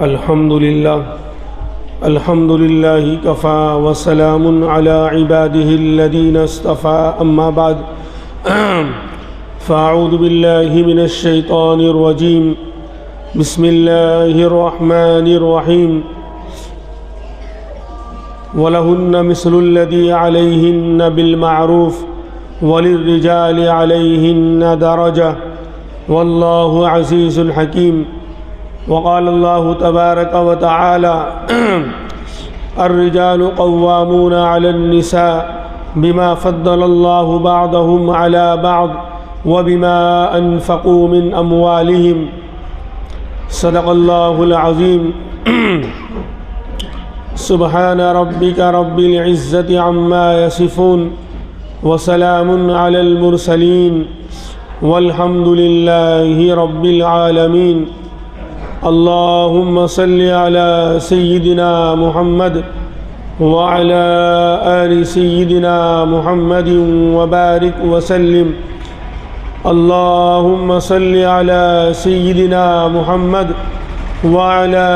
الحمد لله كفى وسلام على عباده الذين اصطفى أما بعد فأعوذ بالله من الشيطان الرجيم بسم الله الرحمن الرحيم ولهن مثل الذي عليهن بالمعروف وللرجال عليهن درجة والله عزيز حكيم وقال الله تبارك وتعالى الرجال قوامون على النساء بما فضل الله بعضهم على بعض وبما أنفقوا من أموالهم صدق الله العظيم سبحان ربك رب العزة عما يصفون وسلام على المرسلين والحمد لله رب العالمين اللهم صل على سيدنا محمد وعلى آل سيدنا محمد وبارك وسلم اللهم صل على سيدنا محمد وعلى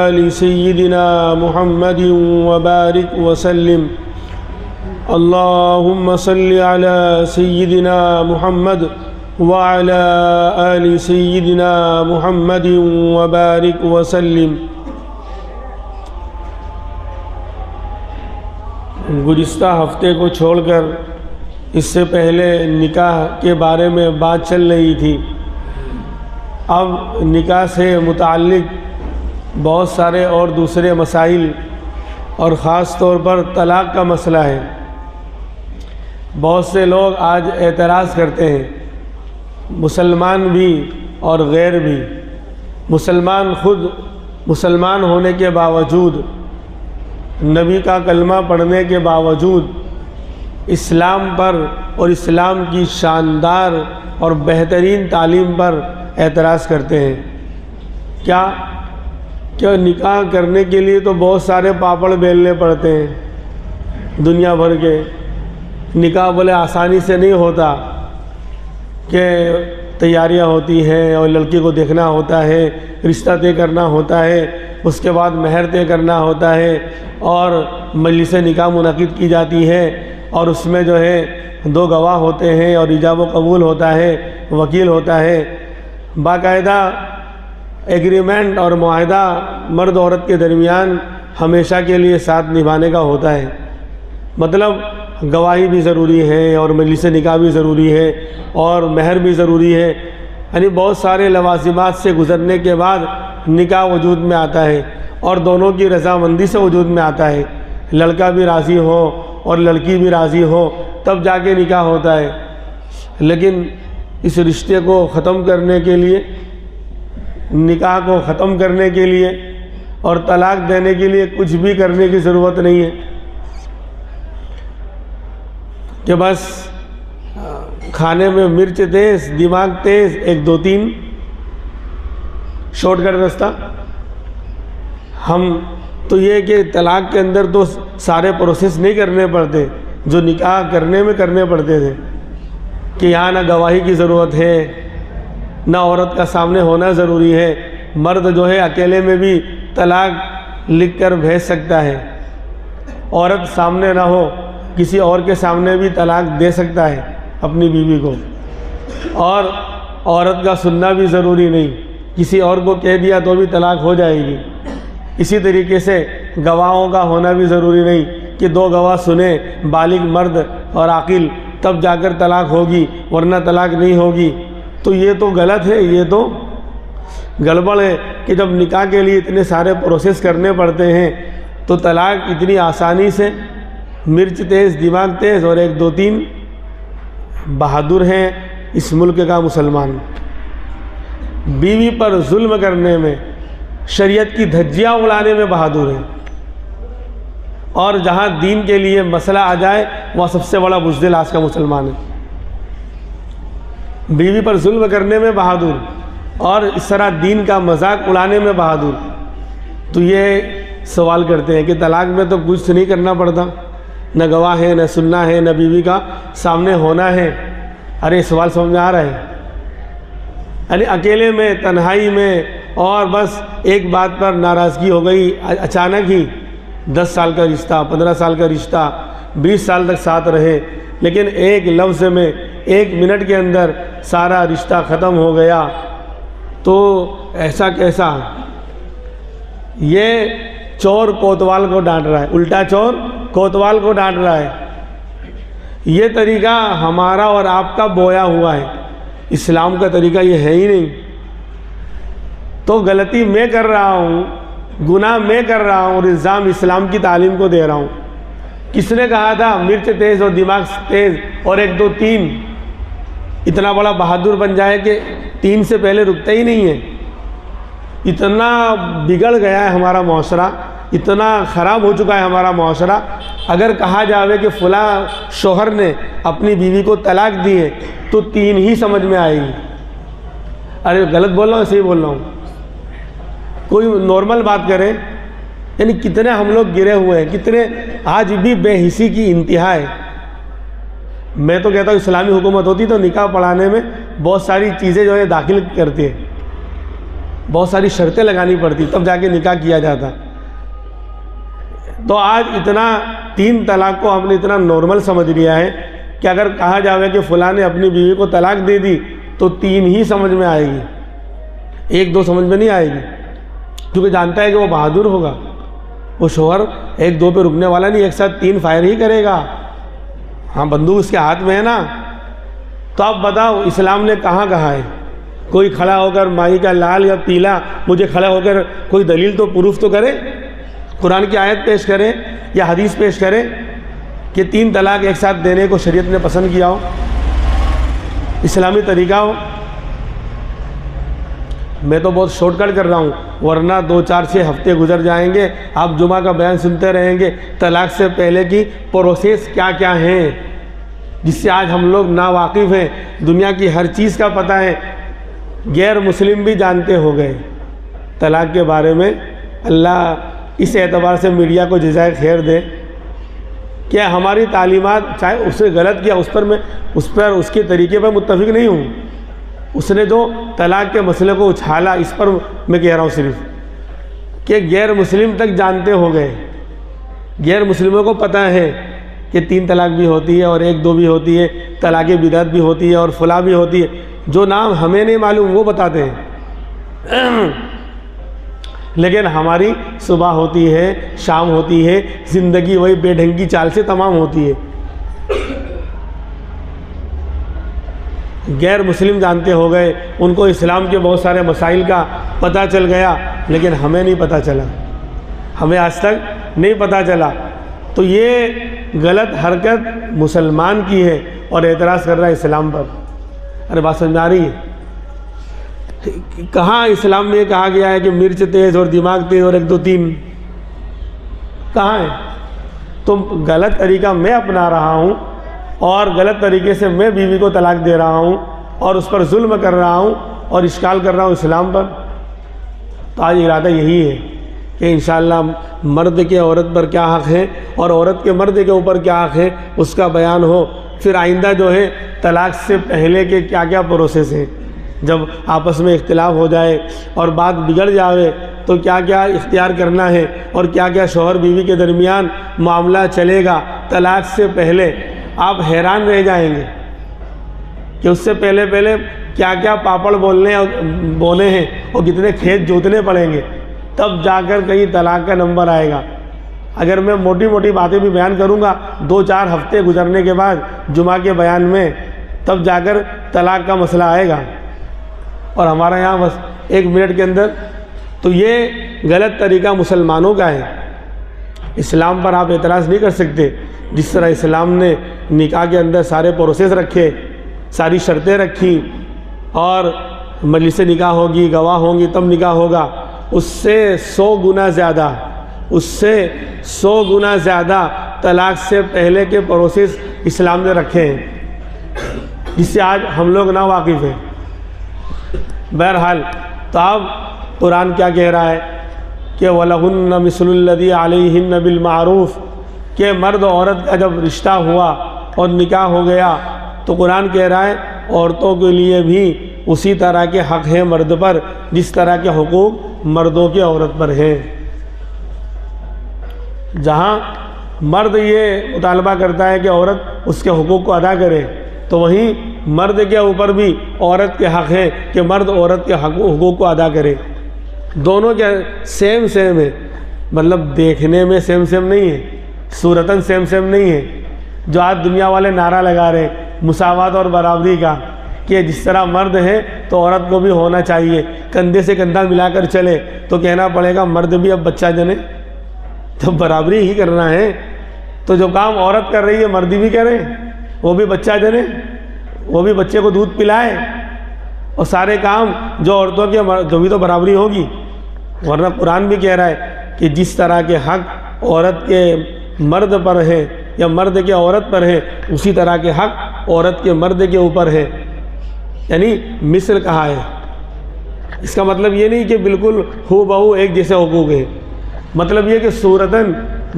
آل سيدنا محمد وبارك وسلم اللهم صل على سيدنا محمد وعلى آل سيدنا محمد وبارك وسلم۔ گزشتہ ہفتے کو چھوڑ کر اس سے پہلے نکاح کے بارے میں بات چل رہی تھی۔ اب نکاح سے متعلق بہت سارے اور دوسرے مسائل اور خاص طور پر طلاق کا مسئلہ ہے۔ بہت سے لوگ آج اعتراض کرتے ہیں، مسلمان بھی اور غیر بھی۔ مسلمان خود مسلمان ہونے کے باوجود، نبی کا کلمہ پڑھنے کے باوجود اسلام پر اور اسلام کی شاندار اور بہترین تعلیم پر اعتراض کرتے ہیں۔ کیا نکاح کرنے کے لیے تو بہت سارے پاپڑ بیلنے پڑتے ہیں دنیا بھر کے۔ نکاح بولے آسانی سے نہیں ہوتا، کہ تیاریاں ہوتی ہیں اور لڑکی کو دیکھنا ہوتا ہے، رشتہ طے کرنا ہوتا ہے، اس کے بعد مہر طے کرنا ہوتا ہے اور مجلس نکاح منعقد کی جاتی ہے، اور اس میں جو ہے 2 گواہ ہوتے ہیں اور ایجاب و قبول ہوتا ہے، وکیل ہوتا ہے۔ باقاعدہ ایگریمنٹ اور معاہدہ مرد عورت کے درمیان ہمیشہ کے لیے ساتھ نبھانے کا ہوتا ہے۔ مطلب گواہی بھی ضروری ہے اور مجلس نکاح بھی ضروری ہے اور مہر بھی ضروری ہے، یعنی بہت سارے لوازمات سے گزرنے کے بعد نکاح وجود میں آتا ہے اور دونوں کی رضامندی سے وجود میں آتا ہے۔ لڑکا بھی راضی ہو اور لڑکی بھی راضی ہو تب جا کے نکاح ہوتا ہے۔ لیکن اس رشتے کو ختم کرنے کے لیے، نکاح کو ختم کرنے کے لیے اور طلاق دینے کے لیے کچھ بھی کرنے کی ضرورت نہیں ہے، کہ بس کھانے میں مرچ تیز، دماغ تیز، 1 2 3 شارٹ کٹ راستہ۔ ہم تو یہ کہ طلاق کے اندر تو سارے پروسیس نہیں کرنے پڑتے جو نکاح کرنے میں کرنے پڑتے تھے، کہ یہاں نہ گواہی کی ضرورت ہے، نہ عورت کا سامنے ہونا ضروری ہے۔ مرد جو ہے اکیلے میں بھی طلاق لکھ کر بھیج سکتا ہے، عورت سامنے نہ ہو کسی اور کے سامنے بھی طلاق دے سکتا ہے اپنی بیوی کو، اور عورت کا سننا بھی ضروری نہیں، کسی اور کو کہہ دیا تو بھی طلاق ہو جائے گی۔ اسی طریقے سے گواہوں کا ہونا بھی ضروری نہیں، کہ 2 گواہ سنیں، بالغ مرد اور عاقل، تب جا کر طلاق ہوگی، ورنہ طلاق نہیں ہوگی۔ تو یہ تو غلط ہے، یہ تو گڑبڑ ہے کہ جب نکاح کے لیے اتنے سارے پروسیس کرنے پڑتے ہیں تو طلاق اتنی آسانی سے، مرچ تیز، دماغ تیز اور 1 2 3 بہادر ہیں اس ملک کا مسلمان۔ بیوی پر ظلم کرنے میں، شریعت کی دھجیاں اڑانے میں بہادر ہیں، اور جہاں دین کے لیے مسئلہ آ جائے وہ سب سے بڑا بزدل آج کا مسلمان ہے۔ بیوی پر ظلم کرنے میں بہادر اور اس طرح دین کا مذاق اڑانے میں بہادر۔ تو یہ سوال کرتے ہیں کہ طلاق میں تو کچھ نہیں کرنا پڑتا، نہ گواہ ہے، نہ سننا ہے، نہ بیوی کا سامنے ہونا ہے۔ ارے سوال سمجھ میں آ رہا ہے؟ یعنی اکیلے میں، تنہائی میں اور بس ایک بات پر ناراضگی ہو گئی، اچانک ہی 10 سال کا رشتہ، 15 سال کا رشتہ، 20 سال تک ساتھ رہے، لیکن ایک لفظ میں 1 منٹ کے اندر سارا رشتہ ختم ہو گیا، تو ایسا کیسا؟ یہ چور کوتوال کو ڈانٹ رہا ہے، الٹا چور کوتوال کو ڈانٹ رہا ہے۔ یہ طریقہ ہمارا اور آپ کا بویا ہوا ہے، اسلام کا طریقہ یہ ہے ہی نہیں۔ تو غلطی میں کر رہا ہوں، گناہ میں کر رہا ہوں، اور الزام اسلام کی تعلیم کو دے رہا ہوں۔ کس نے کہا تھا مرچ تیز اور دماغ تیز اور 1 2 3 اتنا بڑا بہادر بن جائے کہ 3 سے پہلے رکتا ہی نہیں ہے؟ اتنا بگڑ گیا ہے ہمارا معاشرہ، اتنا خراب ہو چکا ہے ہمارا معاشرہ۔ اگر کہا جاوے کہ فلاں شوہر نے اپنی بیوی کو طلاق دی ہے تو 3 ہی سمجھ میں آئے گی۔ ارے غلط بول رہا ہوں، صحیح بول رہا ہوں؟ کوئی نارمل بات کرے، یعنی کتنے ہم لوگ گرے ہوئے ہیں، کتنے آج بھی بے حسی کی انتہا ہے۔ میں تو کہتا ہوں اسلامی حکومت ہوتی تو نکاح پڑھانے میں بہت ساری چیزیں جو ہے داخل کرتی ہے، بہت ساری شرطیں لگانی پڑتی، تب جا کے نکاح کیا جاتا۔ تو آج اتنا 3 طلاق کو ہم نے اتنا نارمل سمجھ لیا ہے کہ اگر کہا جاوے کہ فلاں نے اپنی بیوی کو طلاق دے دی تو 3 ہی سمجھ میں آئے گی، 1 2 سمجھ میں نہیں آئے گی، کیونکہ جانتا ہے کہ وہ بہادر ہوگا، وہ شوہر 1 2 پہ رکنے والا نہیں، ایک ساتھ 3 فائر ہی کرے گا۔ ہاں بندوق اس کے ہاتھ میں ہے نا۔ تو اب بتاؤ اسلام نے کہاں کہا ہے؟ کوئی کھڑا ہو کر مائی کا لال یا پیلا مجھے کھڑا ہو کر کوئی دلیل تو پروف تو کرے، قرآن کی آیت پیش کرے یا حدیث پیش کرے کہ 3 طلاق ایک ساتھ دینے کو شریعت نے پسند کیا ہو، اسلامی طریقہ ہو۔ میں تو بہت شارٹ کٹ کر رہا ہوں، ورنہ 2 4 6 ہفتے گزر جائیں گے، آپ جمعہ کا بیان سنتے رہیں گے، طلاق سے پہلے کی پروسیس کیا کیا ہیں جس سے آج ہم لوگ ناواقف ہیں، دنیا کی ہر چیز کا پتہ ہے، غیر مسلم بھی جانتے ہو گئے طلاق کے بارے میں۔ اللہ اس اعتبار سے میڈیا کو جزائے خیر دے کہ ہماری تعلیمات، چاہے اس نے غلط کیا، میں اس کے طریقے پر متفق نہیں ہوں، اس نے جو طلاق کے مسئلے کو اچھالا اس پر میں کہہ رہا ہوں صرف کہ غیر مسلم تک جانتے ہو گئے، غیر مسلموں کو پتہ ہے کہ 3 طلاق بھی ہوتی ہے اور 1 2 بھی ہوتی ہے، طلاق بدعت بھی ہوتی ہے اور فلاں بھی ہوتی ہے، جو نام ہمیں نہیں معلوم وہ بتاتے ہیں۔ لیکن ہماری صبح ہوتی ہے، شام ہوتی ہے، زندگی وہی بے ڈھنگی چال سے تمام ہوتی ہے۔ غیر مسلم جانتے ہو گئے، ان کو اسلام کے بہت سارے مسائل کا پتہ چل گیا، لیکن ہمیں نہیں پتہ چلا، ہمیں آج تک نہیں پتہ چلا۔ تو یہ غلط حرکت مسلمان کی ہے اور اعتراض کر رہا ہے اسلام پر۔ ارے بات سمجھ میں آ رہی ہے؟ کہاں اسلام میں یہ کہا گیا ہے کہ مرچ تیز اور دماغ تیز اور 1 2 3؟ کہاں ہے؟ تو غلط طریقہ میں اپنا رہا ہوں اور غلط طریقے سے میں بیوی کو طلاق دے رہا ہوں اور اس پر ظلم کر رہا ہوں اور اشکال کر رہا ہوں اسلام پر۔ تو آج ارادہ یہی ہے کہ انشاءاللہ مرد کے عورت پر کیا حق ہے اور عورت کے مرد کے اوپر کیا حق ہے اس کا بیان ہو۔ پھر آئندہ جو ہے طلاق سے پہلے کے کیا کیا پروسیس ہیں، جب آپس میں اختلاف ہو جائے اور بات بگڑ جاوے تو کیا کیا اختیار کرنا ہے اور کیا کیا شوہر بیوی کے درمیان معاملہ چلے گا طلاق سے پہلے، آپ حیران رہ جائیں گے کہ اس سے پہلے کیا کیا پاپڑ بولنے ہیں اور کتنے کھیت جوتنے پڑیں گے، تب جا کر کہیں طلاق کا نمبر آئے گا۔ اگر میں موٹی موٹی باتیں بھی بیان کروں گا 2 4 ہفتے گزرنے کے بعد جمعہ کے بیان میں، تب جا کر طلاق کا مسئلہ آئے گا، اور ہمارا یہاں بس 1 منٹ کے اندر۔ تو یہ غلط طریقہ مسلمانوں کا ہے، اسلام پر آپ اعتراض نہیں کر سکتے۔ جس طرح اسلام نے نکاح کے اندر سارے پروسیس رکھے، ساری شرطیں رکھی، اور مجلس نکاح ہوگی، گواہ ہوں گی تب نکاح ہوگا، اس سے 100 گنا زیادہ طلاق سے پہلے کے پروسیس اسلام نے رکھے ہیں، جس سے آج ہم لوگ نا واقف ہیں۔ بہرحال تو اب قرآن کیا کہہ رہا ہے کہ وَلَهُنَّ مِثْلُ الَّذِي عَلَيْهِنَّ بِالْمَعْرُوفِ، کہ مرد و عورت کا جب رشتہ ہوا اور نکاح ہو گیا تو قرآن کہہ رہا ہے عورتوں کے لیے بھی اسی طرح کے حق ہیں مرد پر جس طرح کے حقوق مردوں کے عورت پر ہیں۔ جہاں مرد یہ مطالبہ کرتا ہے کہ عورت اس کے حقوق کو ادا کرے، تو وہیں مرد کے اوپر بھی عورت کے حق ہے کہ مرد عورت کے حقوق کو ادا کرے۔ دونوں کے سیم ہے، مطلب دیکھنے میں سیم نہیں ہے، صورتاً سیم نہیں ہے۔ جو آج دنیا والے نعرہ لگا رہے ہیں مساوات اور برابری کا، کہ جس طرح مرد ہے تو عورت کو بھی ہونا چاہیے، کندھے سے کندھا ملا کر چلے، تو کہنا پڑے گا مرد بھی اب بچہ جنے، تو برابری ہی کرنا ہے۔ تو جو کام عورت کر رہی ہے مرد بھی کرے، وہ بھی بچہ جنے، وہ بھی بچے کو دودھ پلائے، اور سارے کام جو عورتوں کے جو بھی تو برابری ہوگی۔ ورنہ قرآن بھی کہہ رہا ہے کہ جس طرح کے حق عورت کے مرد پر ہے یا مرد کے عورت پر ہے، اسی طرح کے حق عورت کے مرد کے اوپر ہے، یعنی مثل کہا ہے۔ اس کا مطلب یہ نہیں کہ بالکل ہو بہو ایک جیسے حقوق ہیں، مطلب یہ کہ صورتاً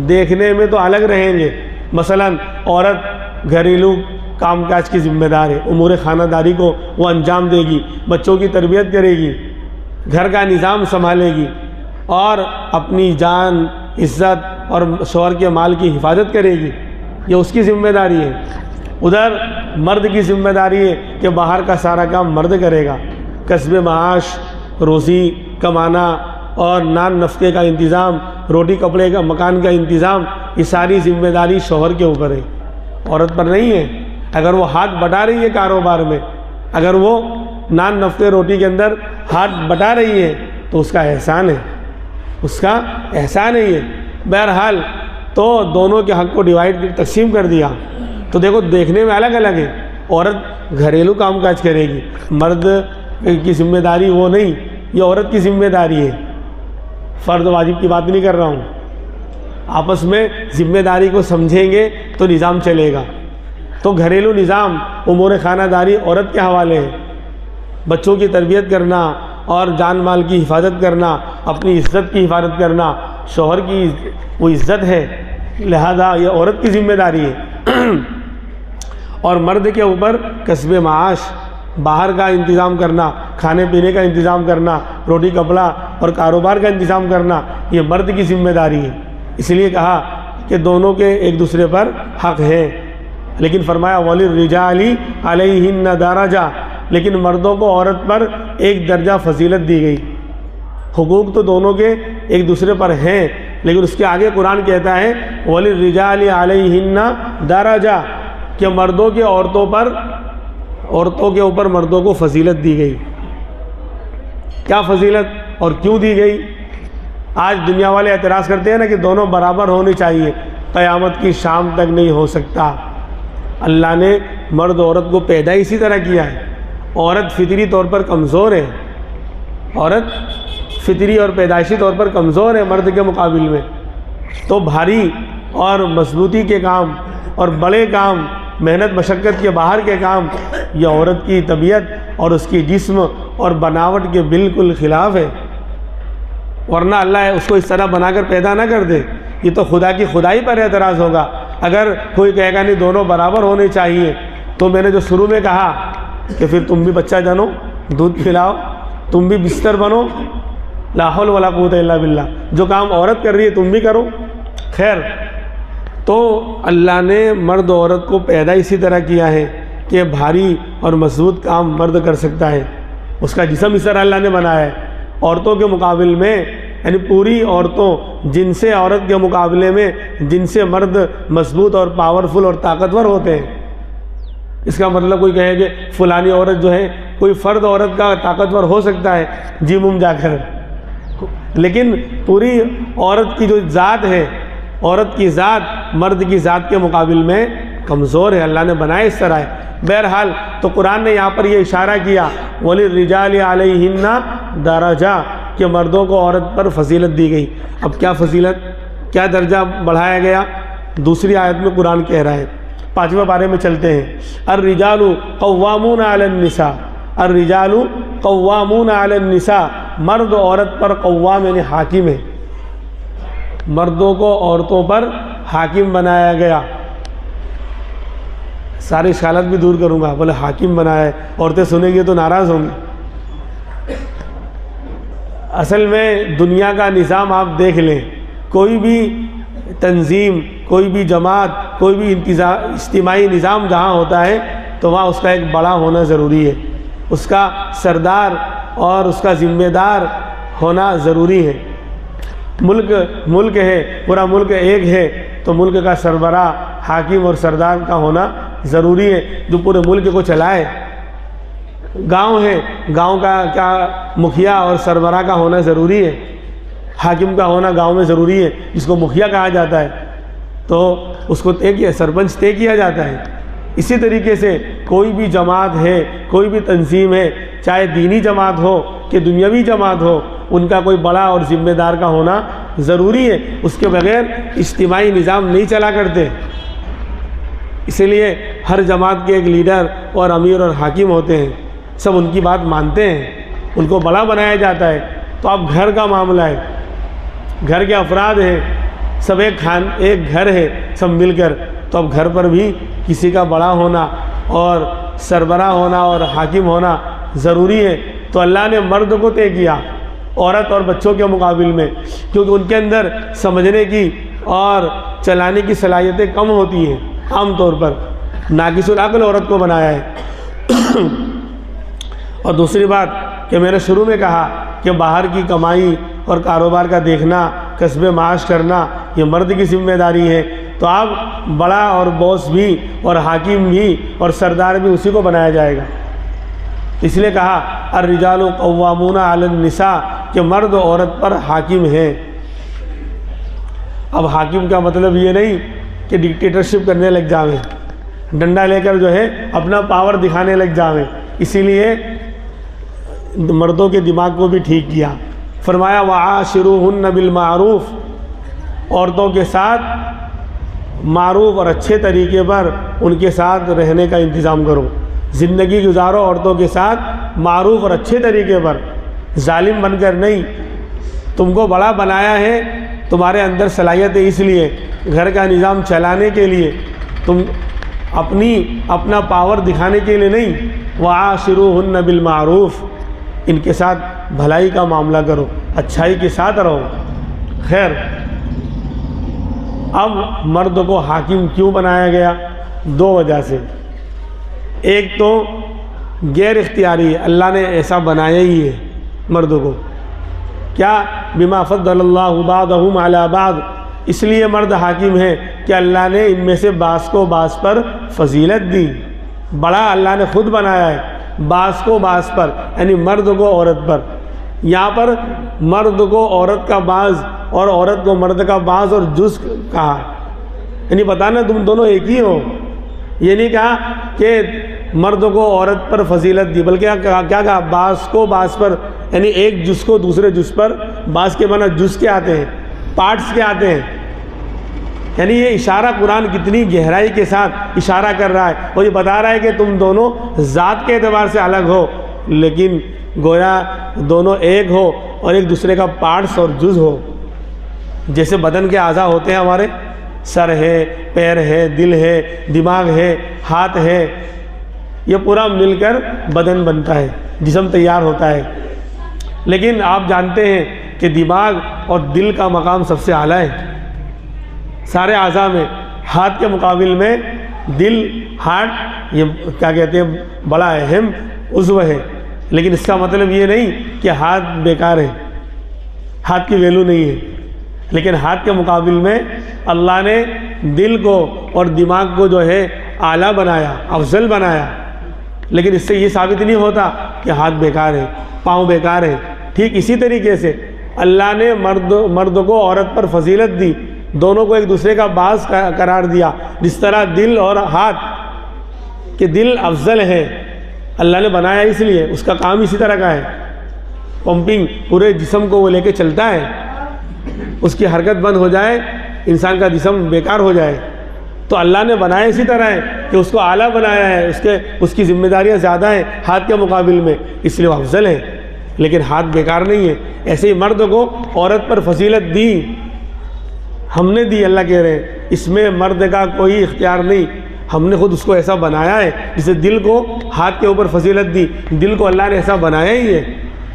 دیکھنے میں تو الگ رہیں گے۔ مثلا عورت گھریلو کام کاج کی ذمہ دار ہے، امور خانہ داری کو وہ انجام دے گی، بچوں کی تربیت کرے گی، گھر کا نظام سنبھالے گی، اور اپنی جان، عزت اور شوہر کے مال کی حفاظت کرے گی، یہ اس کی ذمہ داری ہے۔ ادھر مرد کی ذمہ داری ہے کہ باہر کا سارا کام مرد کرے گا، کسب معاش، روزی کمانا اور نان نفقے کا انتظام، روٹی کپڑے کا مکان کا انتظام، یہ ساری ذمہ داری شوہر کے اوپر ہے، عورت پر نہیں ہے۔ اگر وہ ہاتھ بٹا رہی ہے کاروبار میں، اگر وہ نان نفقے روٹی کے اندر ہاتھ بٹا رہی ہے تو اس کا احسان ہے، اس کا احسان ہے یہ۔ بہرحال تو دونوں کے حق کو تقسیم کر دیا۔ تو دیکھو دیکھنے میں الگ الگ ہے، عورت گھریلو کام کاج کرے گی، مرد کی ذمہ داری وہ نہیں، یہ عورت کی ذمہ داری ہے۔ فرض واجب کی بات نہیں کر رہا ہوں، آپس میں ذمہ داری کو سمجھیں گے تو نظام چلے گا۔ تو گھریلو نظام، امور خانہ داری عورت کے حوالے ہے، بچوں کی تربیت کرنا اور جان مال کی حفاظت کرنا، اپنی عزت کی حفاظت کرنا، شوہر کی وہ عزت ہے، لہذا یہ عورت کی ذمہ داری ہے۔ اور مرد کے اوپر کسب معاش، باہر کا انتظام کرنا، کھانے پینے کا انتظام کرنا، روٹی کپڑا اور کاروبار کا انتظام کرنا، یہ مرد کی ذمہ داری ہے۔ اس لیے کہا کہ دونوں کے ایک دوسرے پر حق ہے، لیکن فرمایا وَلِلرِّجَالِ عَلَيْهِنَّ دَرَجَةٌ، لیکن مردوں کو عورت پر ایک درجہ فضیلت دی گئی۔ حقوق تو دونوں کے ایک دوسرے پر ہیں، لیکن اس کے آگے قرآن کہتا ہے وَلِلرِّجَالِ عَلَيْهِنَّ دَرَجَةٌ، کہ مردوں کے عورتوں کے اوپر مردوں کو فضیلت دی گئی۔ کیا فضیلت اور کیوں دی گئی؟ آج دنیا والے اعتراض کرتے ہیں نا کہ دونوں برابر ہونی چاہیے، قیامت کی شام تک نہیں ہو سکتا۔ اللہ نے مرد عورت کو پیدا اسی طرح کیا ہے۔ عورت فطری طور پر کمزور ہے، عورت فطری اور پیدائشی طور پر کمزور ہے مرد کے مقابل میں، تو بھاری اور مضبوطی کے کام اور بڑے کام، محنت مشقت کے باہر کے کام، یہ عورت کی طبیعت اور اس کی جسم اور بناوٹ کے بالکل خلاف ہے۔ ورنہ اللہ اس کو اس طرح بنا کر پیدا نہ کر دے، یہ تو خدا کی خدائی پر اعتراض ہوگا۔ اگر کوئی کہے گا نہیں دونوں برابر ہونے چاہیے، تو میں نے جو شروع میں کہا کہ پھر تم بھی بچہ جنو، دودھ پلاؤ، تم بھی بستر بنو، لا حول ولا قوت الا باللہ، جو کام عورت کر رہی ہے تم بھی کرو۔ خیر، تو اللہ نے مرد و عورت کو پیدا اسی طرح کیا ہے کہ بھاری اور مضبوط کام مرد کر سکتا ہے، اس کا جسم اس طرح اللہ نے بنایا ہے۔ عورتوں کے مقابل میں، یعنی پوری عورتوں، جن سے عورت کے مقابلے میں جن سے مرد مضبوط اور پاورفل اور طاقتور ہوتے ہیں۔ اس کا مطلب کوئی کہے کہ فلانی عورت جو ہے، کوئی فرد عورت کا طاقتور ہو سکتا ہے جم جا کر، لیکن پوری عورت کی جو ذات ہے، عورت کی ذات مرد کی ذات کے مقابل میں کمزور ہے، اللہ نے بنایا اس طرح ہے۔ بہرحال تو قرآن نے یہاں پر یہ اشارہ کیا وَلِلرِّجَالِ عَلَيْهِنَّ دَرَجَةٌ، کہ مردوں کو عورت پر فضیلت دی گئی۔ اب کیا فضیلت، کیا درجہ بڑھایا گیا؟ دوسری آیت میں قرآن کہہ رہا ہے، 5ویں پارے میں چلتے ہیں۔ الرجال قوامون علی النساء، الرجال قوامون علی النساء، مرد و عورت پر قوام یعنی حاکم ہے، مردوں کو عورتوں پر حاکم بنایا گیا۔ سارے اشکالات بھی دور کروں گا. بولے حاکم بنایا ہے, عورتیں سنیں گی تو ناراض ہوں گی. اصل میں دنیا کا نظام آپ دیکھ لیں, کوئی بھی تنظیم, کوئی بھی جماعت, کوئی بھی اجتماعی نظام جہاں ہوتا ہے تو وہاں اس کا ایک بڑا ہونا ضروری ہے, اس کا سردار اور اس کا ذمہ دار ہونا ضروری ہے. ملک ہے, پورا ملک ایک ہے تو ملک کا سربراہ, حاکم اور سردار کا ہونا ضروری ہے جو پورے ملک کو چلائے. گاؤں ہے, گاؤں کا کیا مکھیا اور سربراہ کا ہونا ضروری ہے, حاکم کا ہونا گاؤں میں ضروری ہے, جس کو مکھیا کہا جاتا ہے تو اس کو سرپنچ طے کیا جاتا ہے. اسی طریقے سے کوئی بھی جماعت ہے, کوئی بھی تنظیم ہے, چاہے دینی جماعت ہو کہ دنیاوی جماعت ہو, ان کا کوئی بڑا اور ذمہ دار کا ہونا ضروری ہے. اس کے بغیر اجتماعی نظام نہیں چلا کرتے. اسی لیے ہر جماعت کے ایک لیڈر اور امیر اور حاکم ہوتے ہیں, سب ان کی بات مانتے ہیں, ان کو بڑا بنایا جاتا ہے. تو اب گھر کا معاملہ ہے, گھر کے افراد ہیں, سب ایک گھر ہے سب مل کر, تو اب گھر پر بھی کسی کا بڑا ہونا اور سربراہ ہونا اور حاکم ہونا ضروری ہے. تو اللہ نے مرد کو طے کیا عورت اور بچوں کے مقابل میں, کیونکہ ان کے اندر سمجھنے کی اور چلانے کی صلاحیتیں کم ہوتی ہیں. عام طور پر ناقص العقل عورت کو بنایا ہے. اور دوسری بات کہ میں نے شروع میں کہا کہ باہر کی کمائی اور کاروبار کا دیکھنا, کسب معاش کرنا, یہ مرد کی ذمہ داری ہے. تو اب بڑا اور باس بھی اور حاکم بھی اور سردار بھی اسی کو بنایا جائے گا. اس لیے کہا الرجال قوامون علی النساء کہ مرد عورت پر حاکم ہیں. اب حاکم کا مطلب یہ نہیں کہ ڈکٹیٹرشپ کرنے لگ جاویں, ڈنڈا لے کر جو ہے اپنا پاور دکھانے لگ جاویں. اسی لیے مردوں کے دماغ کو بھی ٹھیک کیا. فرمایا وعاشروہن بالمعروف, عورتوں کے ساتھ معروف اور اچھے طریقے پر ان کے ساتھ رہنے کا انتظام کرو, زندگی گزارو عورتوں کے ساتھ معروف اور اچھے طریقے پر, ظالم بن کر نہیں. تم کو بڑا بنایا ہے, تمہارے اندر صلاحیت ہے, اس لیے گھر کا نظام چلانے کے لیے, تم اپنا پاور دکھانے کے لیے نہیں. وعاشروہن بالمعروف, ان کے ساتھ بھلائی کا معاملہ کرو, اچھائی کے ساتھ رہو. خیر, اب مرد کو حاکم کیوں بنایا گیا؟ دو وجہ سے. ایک تو غیر اختیاری, اللہ نے ایسا بنایا ہی ہے مرد کو. کیا؟ بما فضل اللہ بعضهم علی بعض, اس لیے مرد حاکم ہے کہ اللہ نے ان میں سے بعض کو بعض پر فضیلت دی. بڑا اللہ نے خود بنایا ہے, بعض کو بعض پر, یعنی مرد کو عورت پر. یہاں پر مرد کو عورت کا بعض اور عورت کو مرد کا بعض اور جز کہا, یعنی بتانا تم دونوں ایک ہی ہو. یہ نہیں کہا کہ مرد کو عورت پر فضیلت دی, بلکہ کیا کہا بعض کو بعض پر, یعنی ایک جز کو دوسرے جز پر. بعض کے معنی جز کے آتے ہیں, پارٹس کے آتے ہیں. یعنی یہ اشارہ قرآن کتنی گہرائی کے ساتھ اشارہ کر رہا ہے, اور یہ بتا رہا ہے کہ تم دونوں ذات کے اعتبار سے الگ ہو, لیکن گویا دونوں ایک ہو اور ایک دوسرے کا پارٹس اور جز ہو. جیسے بدن کے اعضاء ہوتے ہیں ہمارے, سر ہے, پیر ہے, دل ہے, دماغ ہے, ہاتھ ہے, یہ پورا مل کر بدن بنتا ہے, جسم تیار ہوتا ہے. لیکن آپ جانتے ہیں کہ دماغ اور دل کا مقام سب سے اعلیٰ ہے سارے اعضاء میں. ہاتھ کے مقابل میں دل, ہارٹ, یہ کیا کہتے ہیں, بڑا اہم عضو ہے. لیکن اس کا مطلب یہ نہیں کہ ہاتھ بیکار ہے, ہاتھ کی ویلو نہیں ہے. لیکن ہاتھ کے مقابل میں اللہ نے دل کو اور دماغ کو جو ہے اعلیٰ بنایا, افضل بنایا. لیکن اس سے یہ ثابت نہیں ہوتا کہ ہاتھ بیکار ہے, پاؤں بیکار ہے. ٹھیک اسی طریقے سے اللہ نے مرد کو عورت پر فضیلت دی, دونوں کو ایک دوسرے کا باعث قرار دیا. جس طرح دل اور ہاتھ, کہ دل افضل ہے, اللہ نے بنایا اس لیے, اس کا کام اسی طرح کا ہے, پمپنگ, پورے جسم کو وہ لے کے چلتا ہے. اس کی حرکت بند ہو جائے, انسان کا جسم بیکار ہو جائے. تو اللہ نے بنایا اسی طرح ہے کہ اس کو اعلیٰ بنایا ہے, اس کی ذمہ داریاں زیادہ ہیں ہاتھ کے مقابل میں, اس لیے وہ افضل ہے. لیکن ہاتھ بیکار نہیں ہے. ایسے ہی مرد کو عورت پر فضیلت دی, ہم نے دی. اللہ کہہ رہے ہیں اس میں مرد کا کوئی اختیار نہیں. ہم نے خود اس کو ایسا بنایا ہے، جسے دل کو ہاتھ کے اوپر فضیلت دی، دل کو اللہ نے ایسا بنایا ہی ہے۔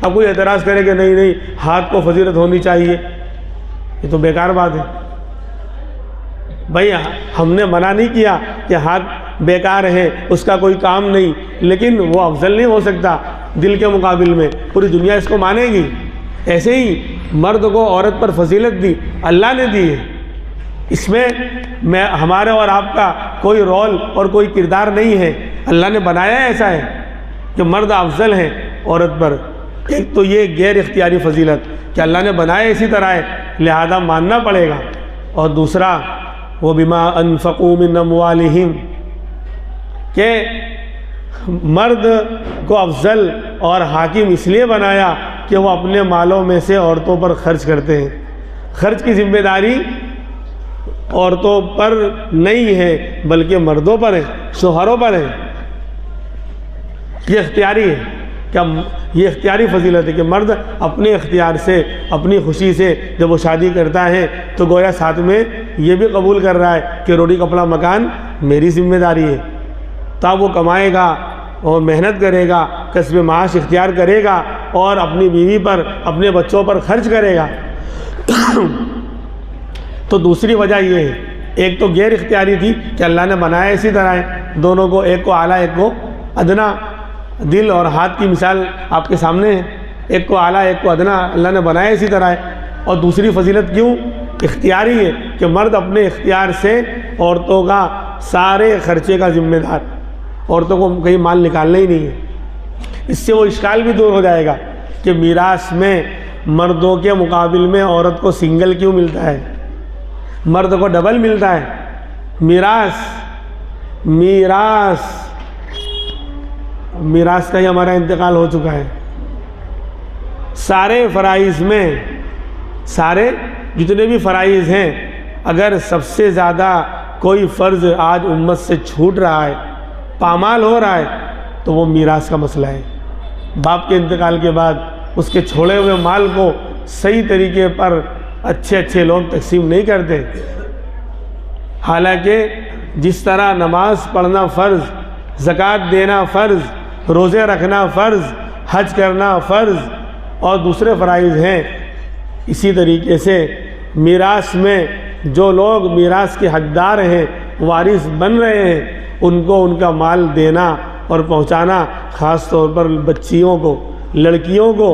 اب کوئی اعتراض کرے کہ نہیں نہیں ہاتھ کو فضیلت ہونی چاہیے، یہ تو بیکار بات ہے۔ بھائی ہم نے منع نہیں کیا کہ ہاتھ بیکار ہے، اس کا کوئی کام نہیں، لیکن وہ افضل نہیں ہو سکتا دل کے مقابل میں، پوری دنیا اس کو مانے گی۔ ایسے ہی مرد کو عورت پر فضیلت دی اللہ نے دی ہے، اس میں ہمارے اور آپ کا کوئی رول اور کوئی کردار نہیں ہے، اللہ نے بنایا ایسا ہے کہ مرد افضل ہے عورت پر۔ ایک تو یہ غیر اختیاری فضیلت کہ اللہ نے بنایا اسی طرح ہے، لہذا ماننا پڑے گا، اور دوسرا وہ بما انفقوا من اموالہم، کہ مرد کو افضل اور حاکم اس لیے بنایا کہ وہ اپنے مالوں میں سے عورتوں پر خرچ کرتے ہیں۔ خرچ کی ذمہ داری عورتوں پر نہیں ہے بلکہ مردوں پر ہے، شوہروں پر ہے۔ یہ اختیاری ہے، کیا یہ اختیاری فضیلت ہے کہ مرد اپنے اختیار سے، اپنی خوشی سے جب وہ شادی کرتا ہے تو گویا ساتھ میں یہ بھی قبول کر رہا ہے کہ روٹی کپڑا مکان میری ذمہ داری ہے۔ تب وہ کمائے گا اور محنت کرے گا، کسب معاش اختیار کرے گا اور اپنی بیوی پر، اپنے بچوں پر خرچ کرے گا۔ تو دوسری وجہ یہ ہے، ایک تو غیر اختیاری تھی کہ اللہ نے بنایا اسی طرح ہے، دونوں کو، ایک کو اعلیٰ ایک کو ادنا، دل اور ہاتھ کی مثال آپ کے سامنے ہے، ایک کو اعلیٰ ایک کو ادنا اللہ نے بنایا اسی طرح ہے۔ اور دوسری فضیلت کیوں اختیاری ہے کہ مرد اپنے اختیار سے عورتوں کا سارے خرچے کا ذمہ دار، عورتوں کو کہیں مال نکالنا ہی نہیں ہے۔ اس سے وہ اشکال بھی دور ہو جائے گا کہ میراث میں مردوں کے مقابل میں عورت کو سنگل کیوں ملتا ہے، مرد کو ڈبل ملتا ہے۔ میراث کا ہی ہمارا انتقال ہو چکا ہے۔ سارے فرائض میں، سارے جتنے بھی فرائض ہیں، اگر سب سے زیادہ کوئی فرض آج امت سے چھوٹ رہا ہے، پامال ہو رہا ہے، تو وہ میراث کا مسئلہ ہے۔ باپ کے انتقال کے بعد اس کے چھوڑے ہوئے مال کو صحیح طریقے پر اچھے لوگ تقسیم نہیں کرتے۔ حالانکہ جس طرح نماز پڑھنا فرض، زکوٰۃ دینا فرض، روزے رکھنا فرض، حج کرنا فرض اور دوسرے فرائض ہیں، اسی طریقے سے میراث میں جو لوگ میراث کے حقدار ہیں، وارث بن رہے ہیں، ان کو ان کا مال دینا اور پہنچانا، خاص طور پر بچیوں کو، لڑکیوں کو۔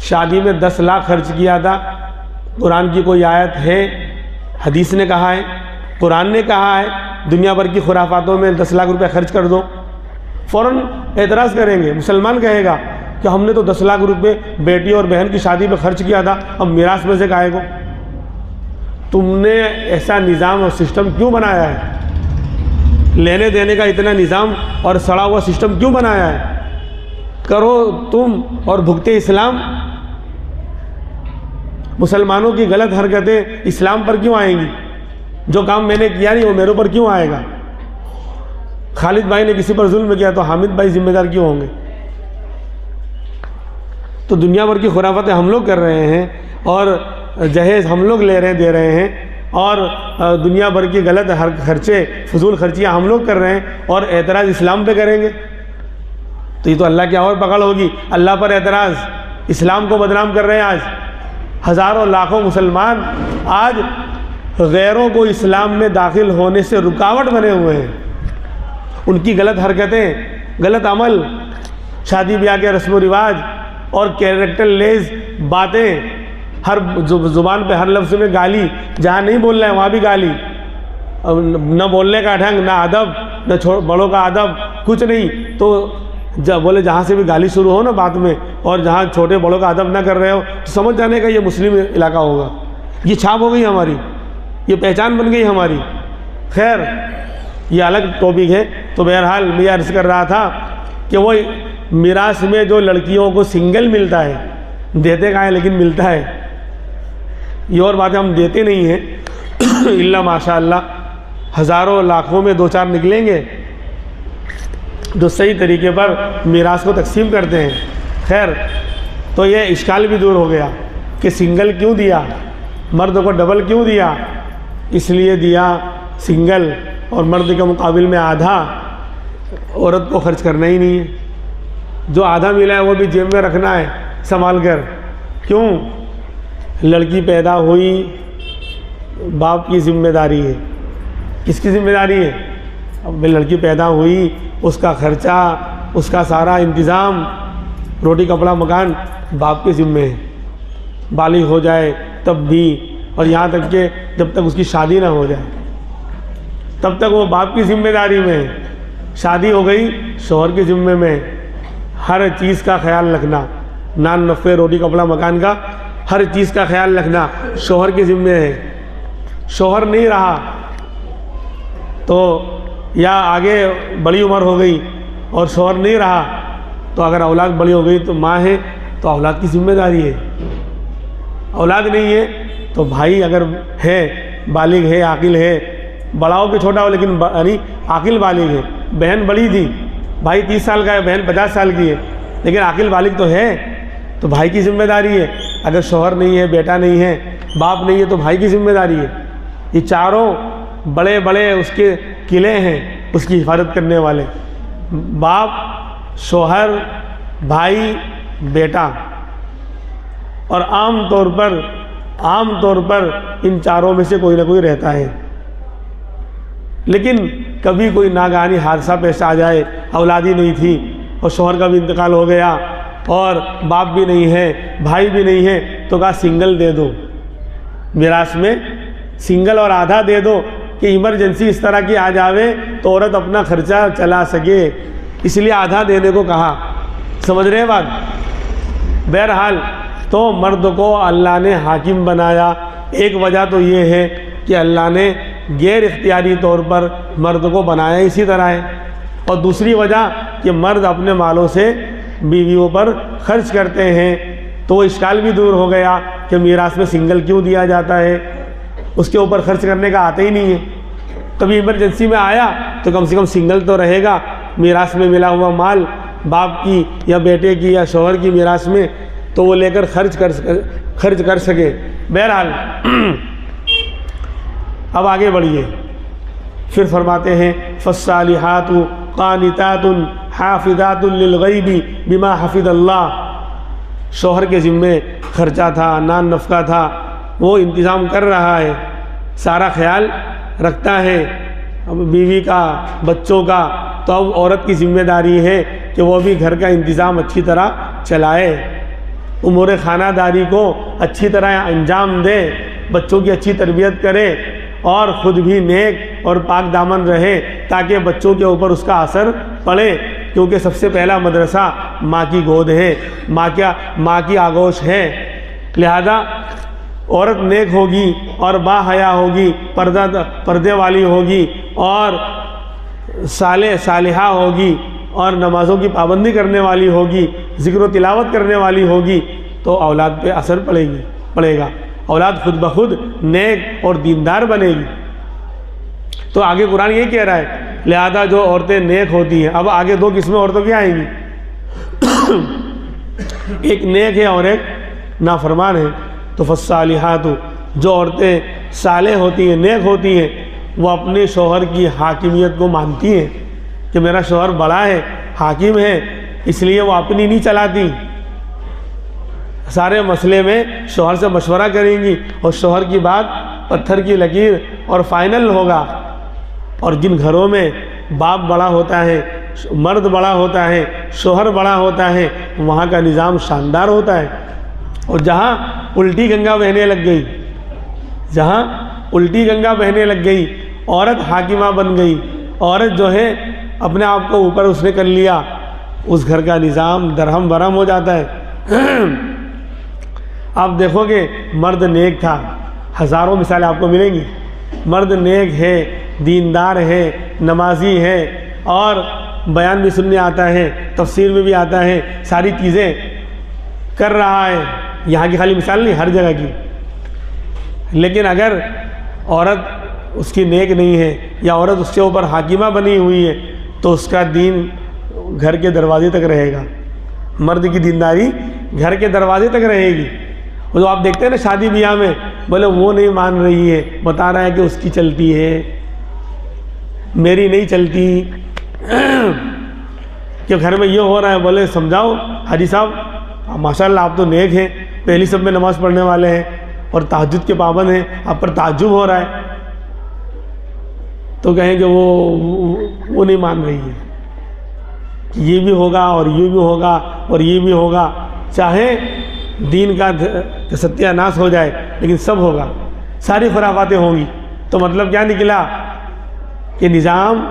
شادی میں 10 لاکھ خرچ کیا تھا، قرآن کی کوئی آیت ہے، حدیث نے کہا ہے، قرآن نے کہا ہے دنیا بھر کی خرافاتوں میں 10 لاکھ روپے خرچ کر دو؟ فوراً اعتراض کریں گے، مسلمان کہے گا کہ ہم نے تو 10 لاکھ روپے بیٹی اور بہن کی شادی پہ خرچ کیا تھا، اب میراث میں سے کائے کو؟ تم نے ایسا نظام اور سسٹم کیوں بنایا ہے؟ لینے دینے کا اتنا نظام اور سڑا ہوا سسٹم کیوں بنایا ہے؟ کرو تم اور بھگتے اسلام۔ مسلمانوں کی غلط حرکتیں اسلام پر کیوں آئیں گی؟ جو کام میں نے کیا نہیں وہ میرے اوپر کیوں آئے گا؟ خالد بھائی نے کسی پر ظلم کیا تو حامد بھائی ذمہ دار کیوں ہوں گے؟ تو دنیا بھر کی خرافتیں ہم لوگ کر رہے ہیں اور جہیز ہم لوگ لے رہے ہیں، دے رہے ہیں، اور دنیا بھر کی غلط خرچے، فضول خرچیاں ہم لوگ کر رہے ہیں، اور اعتراض اسلام پہ کریں گے تو یہ تو اللہ کی اور پکڑ ہوگی۔ اللہ پر اعتراض، اسلام کو بدنام کر رہے ہیں۔ آج ہزاروں لاکھوں مسلمان آج غیروں کو اسلام میں داخل ہونے سے رکاوٹ بنے ہوئے ہیں۔ ان کی غلط حرکتیں، غلط عمل، شادی بیاہ کے رسم و رواج اور کیریکٹر لیز باتیں، ہر زبان پہ ہر لفظ میں گالی، جہاں نہیں بولنا ہے وہاں بھی گالی، نہ بولنے کا ڈھنگ، نہ ادب، نہ بڑوں کا ادب، کچھ نہیں۔ تو بولے جہاں سے بھی گالی شروع ہو نا بات میں، اور جہاں چھوٹے بڑوں کا ادب نہ کر رہے ہو تو سمجھ جانے کا یہ مسلم علاقہ ہوگا۔ یہ چھاپ ہو گئی ہماری، یہ پہچان بن گئی ہماری۔ خیر یہ الگ ٹاپک ہے۔ تو بہرحال میں یہ عرض کر رہا تھا کہ وہ میراث میں جو لڑکیوں کو سنگل ملتا ہے، دیتے کہاں ہے لیکن ملتا ہے، یہ اور باتیں ہم دیتے نہیں ہیں الا ماشاء اللہ ہزاروں لاکھوں میں 2-4 نکلیں گے جو صحیح طریقے پر میراث کو تقسیم کرتے ہیں۔ خیر تو یہ اشکال بھی دور ہو گیا کہ سنگل کیوں دیا، مرد کو ڈبل کیوں دیا؟ اس لیے دیا سنگل اور مرد کے مقابل میں آدھا عورت کو خرچ کرنا ہی نہیں ہے. جو آدھا ملا ہے وہ بھی جیب میں رکھنا ہے سنبھال کر. کیوں؟ لڑکی پیدا ہوئی باپ کی ذمہ داری ہے. کس کی ذمہ داری ہے؟ اب لڑکی پیدا ہوئی اس کا خرچہ، اس کا سارا انتظام، روٹی کپڑا مکان باپ کے ذمہ ہے. بالغ ہو جائے تب بھی، اور یہاں تک کہ جب تک اس کی شادی نہ ہو جائے تب تک وہ باپ کی ذمہ داری میں ہے. شادی ہو گئی شوہر کے ذمے میں. ہر چیز کا خیال رکھنا، نان نفع روٹی کپڑا مکان کا ہر چیز کا خیال رکھنا شوہر کے ذمے ہے. شوہر نہیں رہا تو، یا آگے بڑی عمر ہو گئی اور شوہر نہیں رہا تو اگر اولاد بڑی ہو گئی تو ماں ہے تو اولاد کی ذمہ داری ہے. اولاد نہیں ہے تو بھائی اگر ہے، بالغ ہے، عاقل ہے، بڑا ہو کہ چھوٹا ہو لیکن یعنی عاقل بالغ ہے. بہن بڑی تھی، بھائی 30 سال کا ہے، بہن 50 سال کی ہے، لیکن عاقل بالغ تو ہے، تو بھائی کی ذمہ داری ہے. اگر شوہر نہیں ہے، بیٹا نہیں ہے، باپ نہیں ہے تو بھائی کی ذمہ داری ہے. یہ چاروں بڑے بڑے اس کے قلعے ہیں اس کی حفاظت کرنے والے: باپ، شوہر، بھائی، بیٹا. اور عام طور پر ان چاروں میں سے کوئی نہ کوئی رہتا ہے. لیکن کبھی کوئی ناگہانی حادثہ پیش آ جائے، اولادی نہیں تھی اور شوہر کا بھی انتقال ہو گیا اور باپ بھی نہیں ہے، بھائی بھی نہیں ہے، تو کہا سنگل دے دو، میراث میں سنگل اور آدھا دے دو کہ ایمرجنسی اس طرح کی آ جاوے تو عورت اپنا خرچہ چلا سکے. اس لیے آدھا دینے کو کہا. سمجھ رہے ہیں بات؟ بہرحال تو مرد کو اللہ نے حاکم بنایا. ایک وجہ تو یہ ہے کہ اللہ نے غیر اختیاری طور پر مرد کو بنایا اسی طرح ہے، اور دوسری وجہ کہ مرد اپنے مالوں سے بیویوں پر خرچ کرتے ہیں. تو وہ اشکال بھی دور ہو گیا کہ میراث میں سنگل کیوں دیا جاتا ہے، اس کے اوپر خرچ کرنے کا آتا ہی نہیں ہے. کبھی ایمرجنسی میں آیا تو کم سے کم سنگل تو رہے گا، میراث میں ملا ہوا مال باپ کی یا بیٹے کی یا شوہر کی میراث میں تو وہ لے کر خرچ کر سکے. بہرحال اب آگے بڑھیے. پھر فرماتے ہیں فالصالحات قانتات حافظات للغیب بما حفظ اللہ. شوہر کے ذمے خرچہ تھا، نان نفقہ تھا، وہ انتظام کر رہا ہے، سارا خیال رکھتا ہے بیوی کا، بچوں کا. تو اب عورت کی ذمہ داری ہے کہ وہ بھی گھر کا انتظام اچھی طرح چلائے، امور خانہ داری کو اچھی طرح انجام دے، بچوں کی اچھی تربیت کرے اور خود بھی نیک اور پاک دامن رہے تاکہ بچوں کے اوپر اس کا اثر پڑے. کیونکہ سب سے پہلا مدرسہ ماں کی گود ہے، ماں کی آغوش ہے. لہذا عورت نیک ہوگی اور با حیا ہوگی، پردے والی ہوگی اور صالحہ ہوگی اور نمازوں کی پابندی کرنے والی ہوگی، ذکر و تلاوت کرنے والی ہوگی تو اولاد پہ اثر پڑے گا. اولاد خود بخود نیک اور دیندار بنے گی. تو آگے قرآن یہ کہہ رہا ہے لہذا جو عورتیں نیک ہوتی ہیں. اب آگے دو قسمیں عورتوں کی آئیں گی، ایک نیک ہے اور ایک نافرمان ہے. تو فالصالحات، جو عورتیں صالح ہوتی ہیں، نیک ہوتی ہیں، وہ اپنے شوہر کی حاکمیت کو مانتی ہیں کہ میرا شوہر بڑا ہے، حاکم ہے، اس لیے وہ اپنی نہیں چلاتی. سارے مسئلے میں شوہر سے مشورہ کریں گی اور شوہر کی بات پتھر کی لکیر اور فائنل ہوگا. اور جن گھروں میں باپ بڑا ہوتا ہے، مرد بڑا ہوتا ہے، شوہر بڑا ہوتا ہے، وہاں کا نظام شاندار ہوتا ہے. اور جہاں الٹی گنگا بہنے لگ گئی، عورت حاکمہ بن گئی، عورت جو ہے اپنے آپ کو اوپر اس نے کر لیا، اس گھر کا نظام درہم برہم ہو جاتا ہے. آپ دیکھو گے مرد نیک تھا، ہزاروں مثالیں آپ کو ملیں گی. مرد نیک ہے، دیندار ہے، نمازی ہے اور بیان بھی سننے آتا ہے، تفسیر میں بھی آتا ہے، ساری چیزیں کر رہا ہے. یہاں کی خالی مثال نہیں، ہر جگہ کی. لیکن اگر عورت اس کی نیک نہیں ہے یا عورت اس کے اوپر حاکمہ بنی ہوئی ہے تو اس کا دین گھر کے دروازے تک رہے گا. مرد کی دینداری گھر کے دروازے تک رہے گی. وہ جو آپ دیکھتے ہیں نا شادی بیاہ میں، بولے وہ نہیں مان رہی ہے، بتا رہا ہے کہ اس کی چلتی ہے. میری نہیں چلتی کہ گھر میں یہ ہو رہا ہے. بولے سمجھاؤ حاجی صاحب ماشاءاللہ آپ تو نیک ہیں, پہلی سب میں نماز پڑھنے والے ہیں اور تہجد کے پابند ہیں, آپ پر تعجب ہو رہا ہے. تو کہیں کہ وہ نہیں مان رہی ہے کہ یہ بھی ہوگا اور یہ بھی ہوگا اور یہ بھی ہوگا. چاہے دین کا ستیہ ناش ہو جائے لیکن سب ہوگا, ساری خرافاتیں ہوں گی. تو مطلب کیا نکلا کہ نظام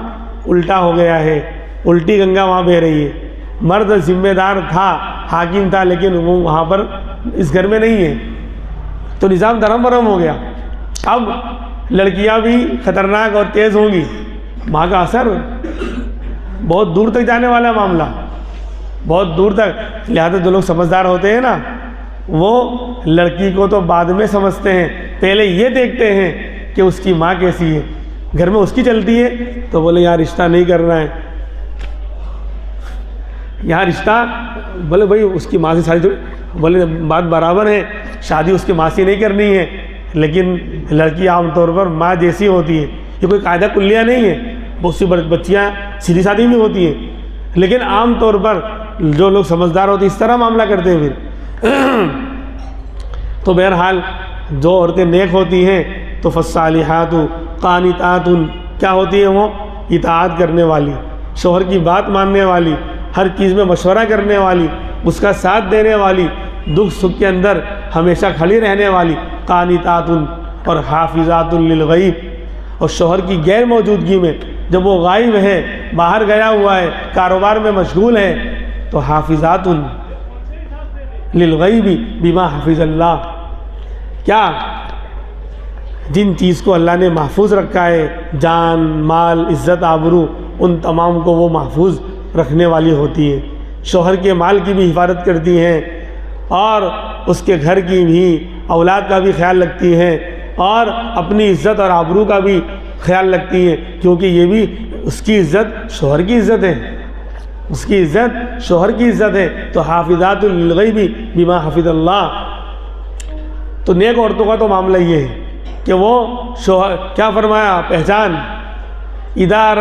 الٹا ہو گیا ہے, الٹی گنگا وہاں بہہ رہی ہے. مرد ذمہ دار تھا, حاکم تھا, لیکن وہ وہاں پر اس گھر میں نہیں ہے, تو نظام درہم برہم ہو گیا. اب لڑکیاں بھی خطرناک اور تیز ہوں گی, ماں کا اثر بہت دور تک جانے والا معاملہ, بہت دور تک. لہذا جو لوگ سمجھدار ہوتے ہیں نا, وہ لڑکی کو تو بعد میں سمجھتے ہیں, پہلے یہ دیکھتے ہیں کہ اس کی ماں کیسی ہے. گھر میں اس کی چلتی ہے تو بولے یہاں رشتہ نہیں کرنا ہے, یہاں رشتہ, بولے بھائی اس کی ماں سے ساری, بولے بات برابر ہے, شادی اس کی ماں سے نہیں کرنی ہے, لیکن لڑکی عام طور پر ماں جیسی ہوتی ہے. یہ کوئی قاعدہ کلیہ نہیں ہے, بہت سی بچیاں سیدھی سادھی بھی ہوتی ہیں, لیکن عام طور پر جو لوگ سمجھدار ہوتے ہیں اس طرح معاملہ کرتے ہیں پھر. تو بہرحال جو عورتیں نیک ہوتی ہیں تو فالصالحات قانتات, کیا ہوتی ہیں وہ؟ اطاعت کرنے والی, شوہر کی بات ماننے والی, ہر چیز میں مشورہ کرنے والی, اس کا ساتھ دینے والی, دکھ سکھ کے اندر ہمیشہ کھڑی رہنے والی. قانتات اور حافظات للغیب, اور شوہر کی غیر موجودگی میں جب وہ غائب ہے, باہر گیا ہوا ہے, کاروبار میں مشغول ہے, تو حافظات للغیب بما حفظ اللہ, کیا جن چیز کو اللہ نے محفوظ رکھا ہے, جان مال عزت آبرو, ان تمام کو وہ محفوظ رکھنے والی ہوتی ہے. شوہر کے مال کی بھی حفاظت کرتی ہیں, اور اس کے گھر کی بھی, اولاد کا بھی خیال رکھتی ہیں, اور اپنی عزت اور آبرو کا بھی خیال رکھتی ہیں, کیونکہ یہ بھی اس کی عزت شوہر کی عزت ہے, اس کی عزت شوہر کی عزت ہے. تو حافظات للغیب بما حفظ اللہ. تو نیک عورتوں کا تو معاملہ یہ ہے کہ وہ شوہر, کیا فرمایا پہچان, اذا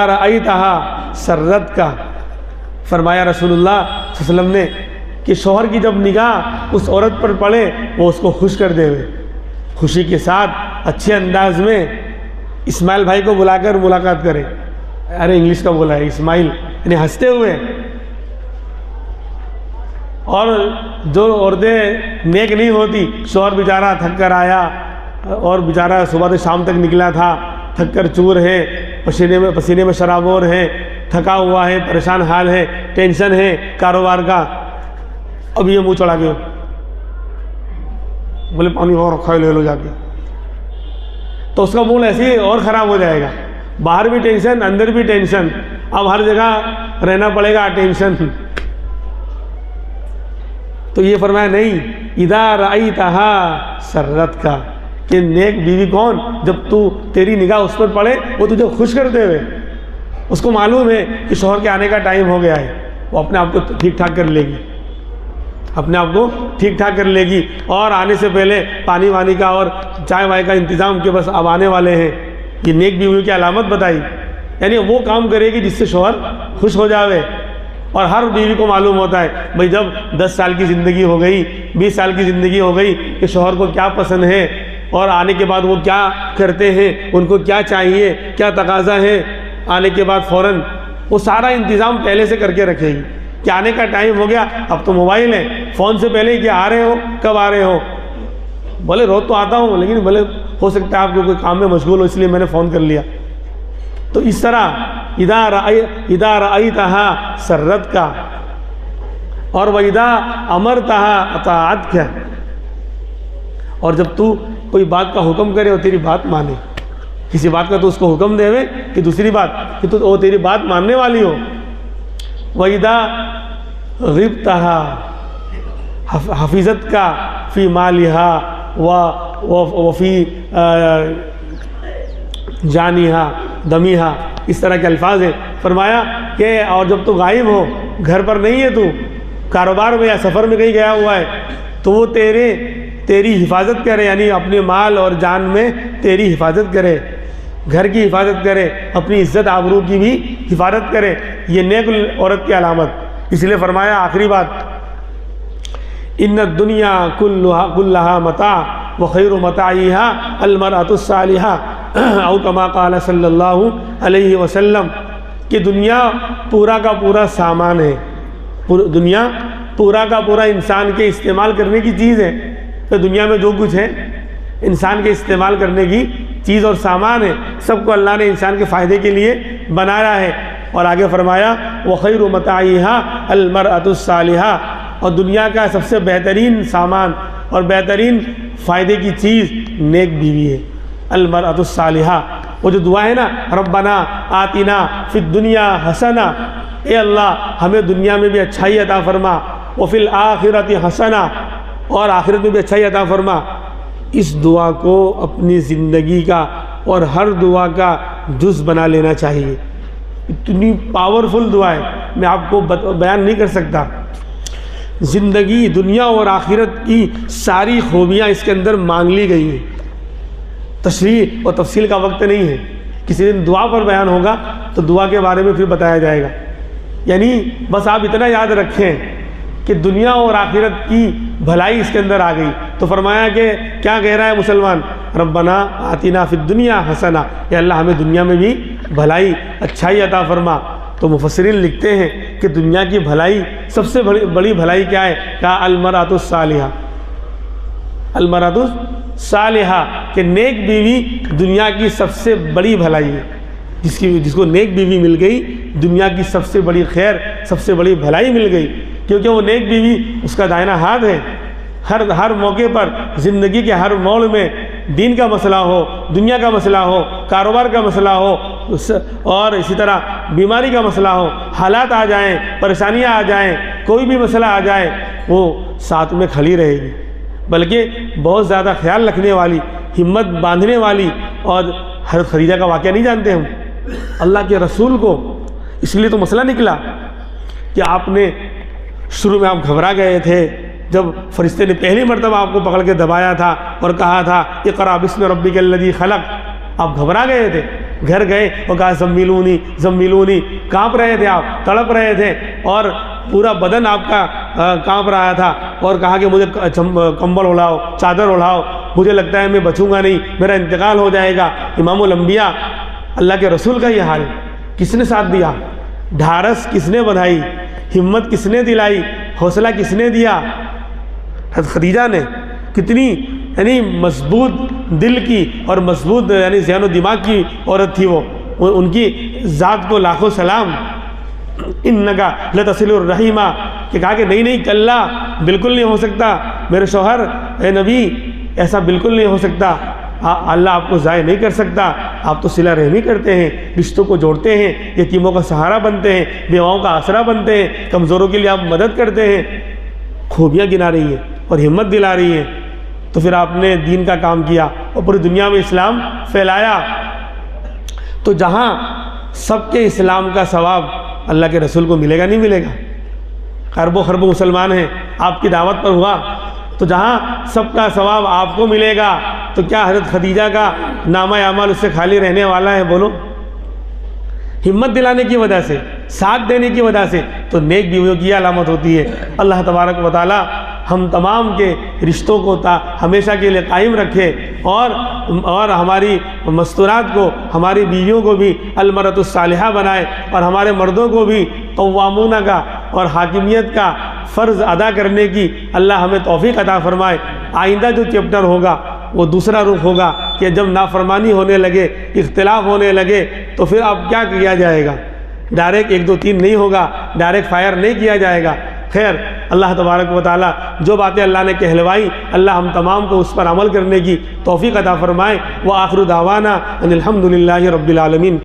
رأیتہا سرت کا, فرمایا رسول اللہ صلی اللہ علیہ وسلم نے کہ شوہر کی جب نگاہ اس عورت پر پڑے وہ اس کو خوش کر دے ہوئے, خوشی کے ساتھ اچھے انداز میں اسماعیل بھائی کو بلا کر ملاقات کرے. ارے انگلش کا بولا ہے اسماعیل, یعنی ہنستے ہوئے. اور جو عورتیں نیک نہیں ہوتی, شوہر بیچارہ تھک کر آیا اور بیچارہ صبح سے شام تک نکلا تھا, تھک کر چور ہے, پسینے میں شرابور ہے, تھکا ہوا ہے, پریشان حال ہے, ٹینشن ہے کاروبار کا, اب یہ منہ چڑھا کے بولے پانی اور رکھا ہے, لے لو جا کے, تو اس کا موڈ ایسے ہی اور خراب ہو جائے گا. باہر بھی ٹینشن, اندر بھی ٹینشن, اب ہر جگہ رہنا پڑے گا ٹینشن. تو یہ فرمایا نہیں, اذا رأیتہا سرت کا, کہ نیک بیوی کون, جب تو تیری نگاہ اس پر پڑے وہ تجھے خوش کرتے ہوئے, اس کو معلوم ہے کہ شوہر کے آنے کا ٹائم ہو گیا ہے, وہ اپنے آپ کو ٹھیک ٹھاک کر لے گی, اپنے آپ کو ٹھیک ٹھاک کر لے گی, اور آنے سے پہلے پانی وانی کا اور چائے وائے کا انتظام کہ بس اب آنے والے ہیں. یہ نیک بیوی کی علامت بتائی, یعنی وہ کام کرے گی جس سے شوہر خوش ہو جاوے. اور ہر بیوی کو معلوم ہوتا ہے بھئی جب 10 سال کی زندگی ہو گئی, 20 سال کی زندگی ہو گئی, کہ شوہر کو کیا پسند ہے, اور آنے کے بعد وہ کیا کرتے ہیں, ان کو کیا چاہیے, کیا تقاضا ہے, آنے کے بعد فوراً وہ سارا انتظام پہلے سے کر کے رکھے گی. کہ آنے کا ٹائم ہو گیا, اب تو موبائل ہے, فون سے پہلے ہی کہ آ رہے ہو, کب آ رہے ہو, بولے روز تو آتا ہوں, لیکن بولے ہو سکتا ہے آپ کو کوئی کام میں مشغول ہو اس لیے میں نے فون کر لیا. تو اس طرح اذا رأیتہا سرت کا, اور وَإِذَا أَمَرْتَهَا أَطَاعَتْكَ, اور جب تو کوئی بات کا حکم کرے اور تیری بات مانے, کسی بات کا تو اس کو حکم دے ہوئے کہ دوسری بات کہ تو وہ تیری بات ماننے والی ہو. وَإِذَا غِبْتَهَا حفظت کا فی مالها وفی جانیہا دمیہا, اس طرح کے الفاظ ہیں. فرمایا کہ اور جب تو غائب ہو, گھر پر نہیں ہے, تو کاروبار میں یا سفر میں کہیں گیا ہوا ہے, تو وہ تیرے تیری حفاظت کرے، یعنی اپنے مال اور جان میں تیری حفاظت کرے، گھر کی حفاظت کرے، اپنی عزت آبرو کی بھی حفاظت کرے۔ یہ نیک عورت کی علامت۔ اس لیے فرمایا آخری بات، ان الدنیا کلھا متاع وخیر متاعھا المرأۃ الصالحہ او کما قال صلی اللہ علیہ وسلم، کہ دنیا پورا کا پورا سامان ہے، دنیا پورا کا پورا انسان کے استعمال کرنے کی چیز ہے۔ تو دنیا میں جو کچھ ہے انسان کے استعمال کرنے کی چیز اور سامان ہے، سب کو اللہ نے انسان کے فائدے کے لیے بنایا ہے۔ اور آگے فرمایا وخیر متاعھا المرأۃ الصالحہ، اور دنیا کا سب سے بہترین سامان اور بہترین فائدے کی چیز نیک بیوی ہے، المرأۃ الصالحہ۔ وہ جو دعا ہے نا، ربنا آتنا فی الدنیا حسنہ، اے اللہ ہمیں دنیا میں بھی اچھائی عطا فرما، وفی الآخرۃ حسنہ، اور آخرت میں بھی اچھائی عطا فرما۔ اس دعا کو اپنی زندگی کا اور ہر دعا کا جز بنا لینا چاہیے۔ اتنی پاورفل دعا ہے، میں آپ کو بیان نہیں کر سکتا۔ زندگی، دنیا اور آخرت کی ساری خوبیاں اس کے اندر مانگ لی گئی ہیں۔ تشریح اور تفصیل کا وقت نہیں ہے، کسی دن دعا پر بیان ہوگا تو دعا کے بارے میں پھر بتایا جائے گا۔ یعنی بس آپ اتنا یاد رکھیں کہ دنیا اور آخرت کی بھلائی اس کے اندر آ گئی۔ تو فرمایا کہ کیا کہہ رہا ہے مسلمان، ربنا آتنا فی الدنیا حسنہ، یا اللہ ہمیں دنیا میں بھی بھلائی، اچھائی عطا فرما۔ تو مفسرین لکھتے ہیں کہ دنیا کی بھلائی، سب سے بڑی بھلائی کیا ہے؟ کہا المرأۃ الصالحہ، المرأۃ الصالحہ، کہ نیک بیوی دنیا کی سب سے بڑی بھلائی ہے۔ جس کو نیک بیوی مل گئی، دنیا کی سب سے بڑی خیر، سب سے بڑی بھلائی مل گئی، کیونکہ وہ نیک بیوی اس کا دائنہ ہاتھ ہے۔ ہر موقع پر، زندگی کے ہر موڑ میں، دین کا مسئلہ ہو، دنیا کا مسئلہ ہو، کاروبار کا مسئلہ ہو، اور اسی طرح بیماری کا مسئلہ ہو، حالات آ جائیں، پریشانیاں آ جائیں، کوئی بھی مسئلہ آ جائے، وہ ساتھ میں کھڑی رہے گی، بلکہ بہت زیادہ خیال رکھنے والی، ہمت باندھنے والی۔ اور حضرت خدیجہ کا واقعہ نہیں جانتے ہم؟ اللہ کے رسول کو اس لیے تو مسئلہ نکلا کہ آپ نے شروع میں آپ گھبرا گئے تھے جب فرشتے نے پہلی مرتبہ آپ کو پکڑ کے دبایا تھا اور کہا تھا اقرأ بسم ربک الذی خلق، آپ گھبرا گئے تھے، گھر گئے اور کہا زملونی زملونی، کانپ رہے تھے، آپ تڑپ رہے تھے، اور پورا بدن آپ کا کانپ رہا تھا، اور کہا کہ مجھے کمبل اڑاؤ، چادر اڑاؤ، مجھے لگتا ہے میں بچوں گا نہیں، میرا انتقال ہو جائے گا۔ امام الانبیاء اللہ کے رسول کا یہ حال، کس نے ساتھ دیا؟ ڈھارس کس نے بندھائی؟ ہمت کس نے دلائی؟ حوصلہ کس نے دیا؟ حضرت خدیجہ نے۔ کتنی یعنی مضبوط دل کی اور مضبوط یعنی ذہن و دماغ کی عورت تھی وہ، ان کی ذات کو لاکھوں سلام۔ انکا لتصل الرحیمہ، کہ کہا کہ نہیں کلا، بالکل نہیں ہو سکتا میرے شوہر، اے نبی ایسا بالکل نہیں ہو سکتا، اللہ آپ کو ضائع نہیں کر سکتا، آپ تو صلہ رحمی کرتے ہیں، رشتوں کو جوڑتے ہیں، یتیموں کا سہارا بنتے ہیں، بیواؤں کا آسرا بنتے ہیں، کمزوروں کے لیے آپ مدد کرتے ہیں۔ خوبیاں گنا رہی ہیں اور ہمت دلا رہی ہیں۔ تو پھر آپ نے دین کا کام کیا اور پوری دنیا میں اسلام پھیلایا۔ تو جہاں سب کے اسلام کا ثواب اللہ کے رسول کو ملے گا، نہیں ملے گا؟ اربوں خربوں مسلمان ہیں، آپ کی دعوت پر ہوا، تو جہاں سب کا ثواب آپ کو ملے گا، تو کیا حضرت خدیجہ کا نامہ اعمال اس سے خالی رہنے والا ہے؟ بولو۔ ہمت دلانے کی وجہ سے، ساتھ دینے کی وجہ سے، تو نیک بیویوں کی علامت ہوتی ہے۔ اللہ تبارک و تعالی ہم تمام کے رشتوں کو ہمیشہ کے لیے قائم رکھے، اور ہماری مستورات کو، ہماری بیویوں کو بھی المرأۃ الصالحہ بنائے، اور ہمارے مردوں کو بھی قوامون کا اور حاکمیت کا فرض ادا کرنے کی اللہ ہمیں توفیق عطا فرمائے۔ آئندہ جو چیپٹر ہوگا وہ دوسرا رخ ہوگا کہ جب نافرمانی ہونے لگے، اختلاف ہونے لگے، تو پھر اب کیا کیا جائے گا؟ ڈائریکٹ 1 2 3 نہیں ہوگا، ڈائریکٹ فائر نہیں کیا جائے گا۔ خیر، اللہ تبارک و تعالی جو باتیں اللہ نے کہلوائی، اللہ ہم تمام کو اس پر عمل کرنے کی توفیق عطا فرمائے۔ وآخر دعوانا ان الحمد للہ رب العالمین۔